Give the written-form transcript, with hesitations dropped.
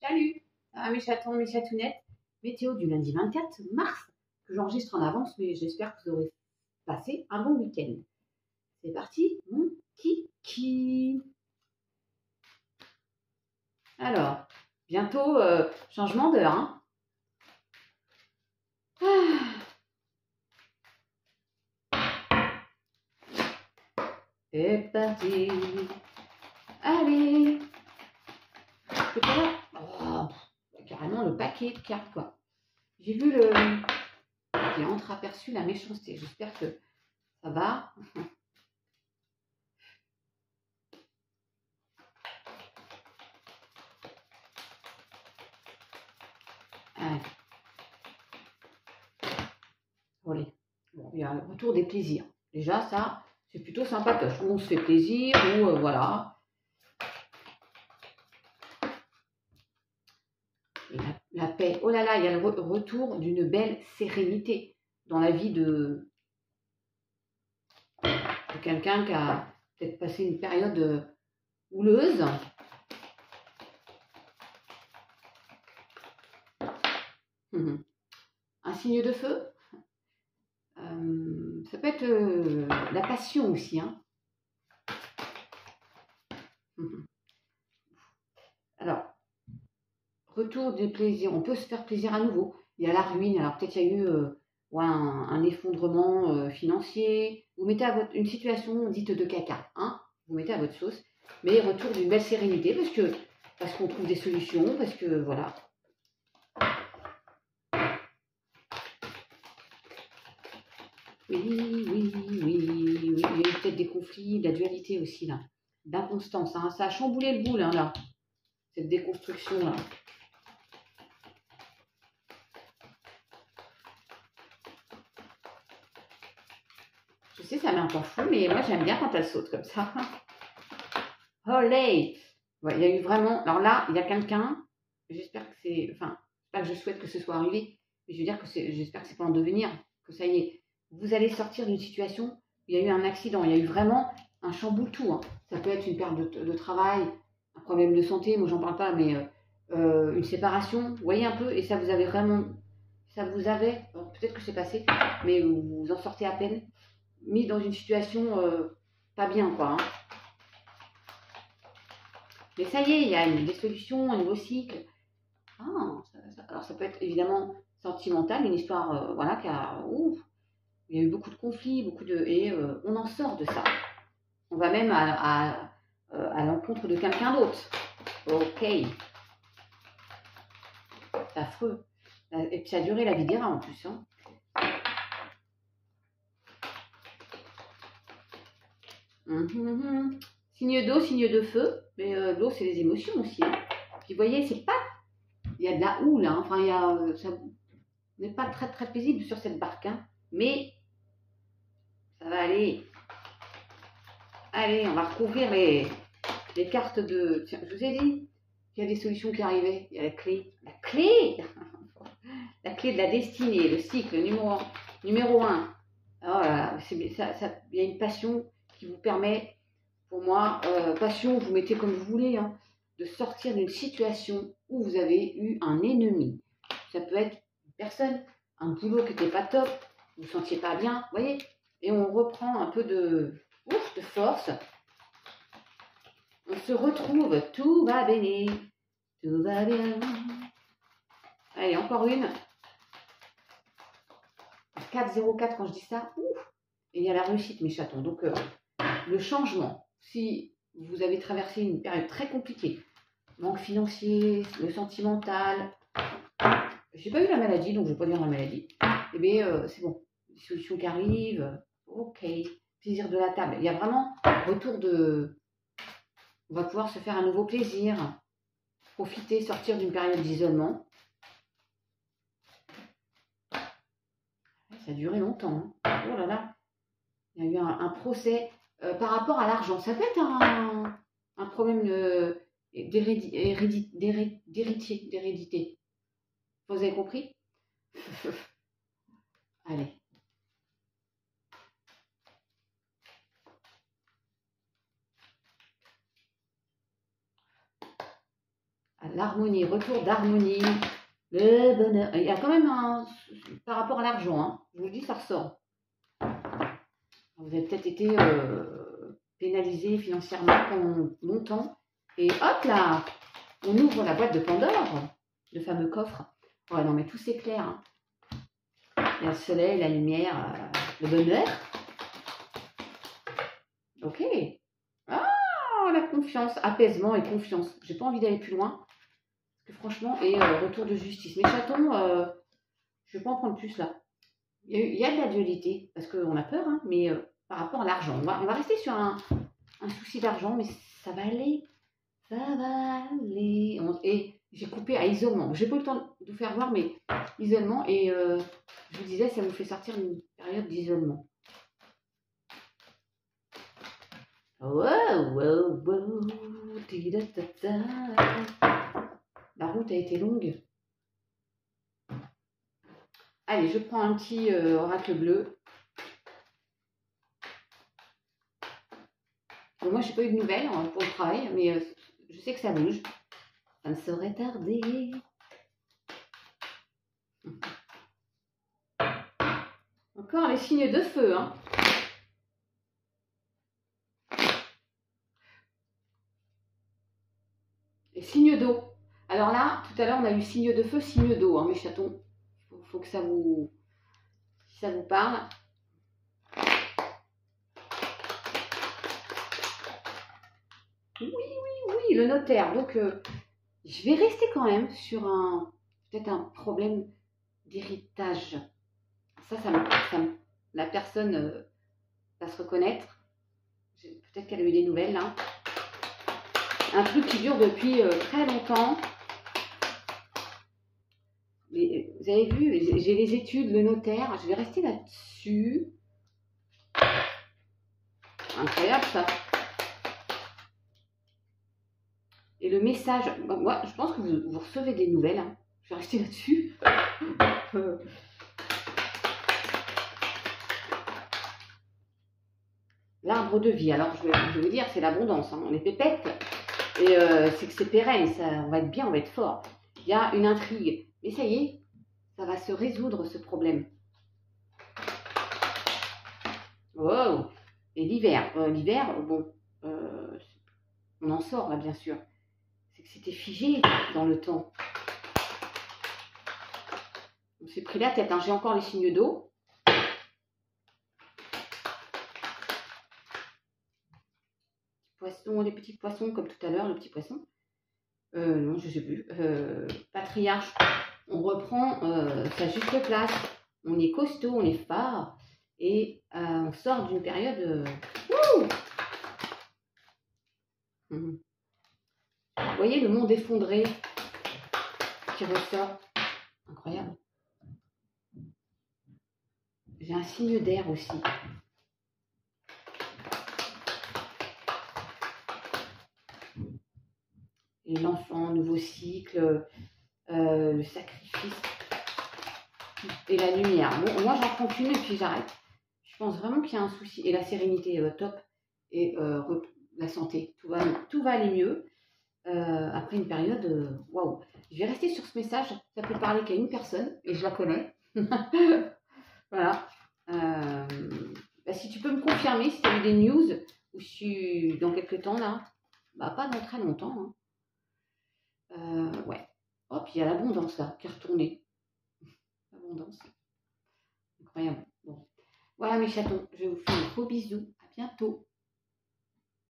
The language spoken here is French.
Salut, mes chatons, mes chatounettes. Météo du lundi 24 mars, que j'enregistre en avance, mais j'espère que vous aurez passé un bon week-end. C'est parti, mon kiki. Alors, bientôt changement d'heure. Hein. C'est parti. Allez. C'est pas là. Oh, carrément le paquet de cartes, quoi. J'ai vu le... J'ai entreaperçu la méchanceté. J'espère que ça va. Allez. Allez. Bon, il y a le retour des plaisirs. Déjà, ça, c'est plutôt sympatoche. Où on se fait plaisir, ou voilà. Et la paix. Oh là là, il y a le retour d'une belle sérénité dans la vie de quelqu'un qui a peut-être passé une période houleuse. Un signe de feu. Ça peut être la passion aussi. Hein. Alors, retour des plaisirs. On peut se faire plaisir à nouveau. Il y a la ruine. Alors, peut-être il y a eu un effondrement financier. Vous mettez à une situation dite de caca. Hein, vous mettez à votre sauce. Mais retour d'une belle sérénité parce qu'on trouve des solutions. Parce que, voilà. Oui. Il y a eu peut-être des conflits, de la dualité aussi, là. D'inconstance. Hein. Ça a chamboulé le boule, hein, là. Cette déconstruction-là. Je sais, ça met un peu fou, mais moi, j'aime bien quand elle saute comme ça. Olé! Ouais, il y a eu vraiment... Alors là, il y a quelqu'un, j'espère que c'est... Enfin, pas que je souhaite que ce soit arrivé, mais je veux dire que j'espère que c'est pas en devenir, que ça y est. Vous allez sortir d'une situation, il y a eu un accident, il y a eu vraiment un chamboule tout. Hein. Ça peut être une perte de travail, un problème de santé, moi j'en parle pas, mais une séparation, vous voyez un peu, et ça vous avait vraiment... Ça vous avait... Peut-être que c'est passé, mais vous en sortez à peine, mis dans une situation pas bien, quoi. Hein. Mais ça y est, il y a des solutions, un nouveau cycle. Alors ça peut être évidemment sentimental, une histoire voilà, il y a eu beaucoup de conflits, et on en sort de ça. On va même à l'encontre de quelqu'un d'autre. Ok. C'est affreux. Et puis ça a duré la vie des rats en plus. Hein. Signe d'eau, signe de feu. Mais l'eau, c'est les émotions aussi. Hein. Puis vous voyez, c'est pas... Il y a de la houle. Hein. Enfin, ça n'est pas très très paisible sur cette barque. Hein. Mais ça va aller. Allez, on va recouvrir les cartes de... Tiens, je vous ai dit qu'il y a des solutions qui arrivaient. Il y a la clé. La clé la clé de la destinée, le cycle numéro 1. Alors là, il y a une passion qui vous permet, pour moi, passion, vous mettez comme vous voulez, hein, de sortir d'une situation où vous avez eu un ennemi. Ça peut être une personne, un boulot qui n'était pas top, vous ne vous sentiez pas bien, vous voyez. Et on reprend un peu de force. On se retrouve, tout va bien, tout va bien. Allez, encore une. 4-0-4 quand je dis ça, ouf. Et il y a la réussite, mes chatons. Donc, le changement, si vous avez traversé une période très compliquée, manque financier, le sentimental, j'ai pas eu la maladie, donc je ne vais pas dire la maladie, eh bien, c'est bon. Des solutions qui arrivent, ok. Plaisir de la table. Il y a vraiment retour de... On va pouvoir se faire un nouveau plaisir, profiter, sortir d'une période d'isolement. Ça a duré longtemps. Hein. Oh là là. Il y a eu un procès par rapport à l'argent. Ça peut être un problème d'hérédité. Vous avez compris? Allez. à l'harmonie, retour d'harmonie, le bonheur. Il y a quand même un, par rapport à l'argent, hein, je vous le dis, ça ressort. Vous avez peut-être été pénalisé financièrement pendant longtemps. Et hop là, on ouvre la boîte de Pandore, le fameux coffre. Ouais, non, mais tout s'éclaire. Hein. Il y a le soleil, la lumière, le bonheur. Ok. Ah, la confiance, apaisement et confiance. J'ai pas envie d'aller plus loin. Parce que franchement, et retour de justice. Mes chatons, je vais pas en prendre plus là. Il y a de la dualité, parce qu'on a peur, hein, mais par rapport à l'argent. On va rester sur un souci d'argent, mais ça va aller. Ça va aller. Et j'ai coupé à isolement. J'ai pas eu le temps de vous faire voir, mais isolement. Et je vous disais, ça vous fait sortir une période d'isolement. Wow, wow, wow. La route a été longue. Allez, je prends un petit oracle bleu. Bon, moi, je n'ai pas eu de nouvelles pour le travail, mais je sais que ça bouge. Ça ne saurait tarder. Encore les signes de feu. Hein. Et signes d'eau. Alors là, tout à l'heure, on a eu signe de feu, signe d'eau, hein, mes chatons. Il faut que ça vous parle. Oui, le notaire. Donc, je vais rester quand même sur peut-être un problème d'héritage. La personne va se reconnaître. Peut-être qu'elle a eu des nouvelles là. Un truc qui dure depuis très longtemps. Mais, vous avez vu, j'ai les études, le notaire. Je vais rester là-dessus. Incroyable ça. Et le message, moi je pense que vous recevez des nouvelles. Hein. Je vais rester là-dessus. L'arbre de vie, alors je vais vous dire, c'est l'abondance. Hein. On est pépette et c'est que c'est pérenne, on va être bien, on va être fort. Il y a une intrigue. Mais ça y est, ça va se résoudre ce problème. Wow. Et l'hiver, bon, on en sort là bien sûr. C'est que c'était figé dans le temps. On s'est pris la tête, hein. J'ai encore les signes d'eau. Poissons, les petits poissons comme tout à l'heure, le petit poisson. Non, je ne sais plus. Patriarche, on reprend sa juste place. On est costaud, on est fort. Et on sort d'une période... Vous voyez le monde effondré qui ressort. Incroyable. J'ai un signe d'air aussi. Et l'enfant, nouveau cycle, le sacrifice et la lumière. Bon, moi, j'en prends qu'une et puis j'arrête. Je pense vraiment qu'il y a un souci. Et la sérénité, top. Et la santé, tout va aller mieux. Après une période, waouh. Je vais rester sur ce message. Ça peut parler qu'à une personne et je la connais. Voilà. Si tu peux me confirmer si tu as eu des news ou si dans quelques temps là, pas dans très longtemps. Hein. Ouais. Hop, il y a l'abondance là qui est retournée. L'abondance. Incroyable. Bon. Voilà mes chatons, je vous fais un gros bisou. À bientôt.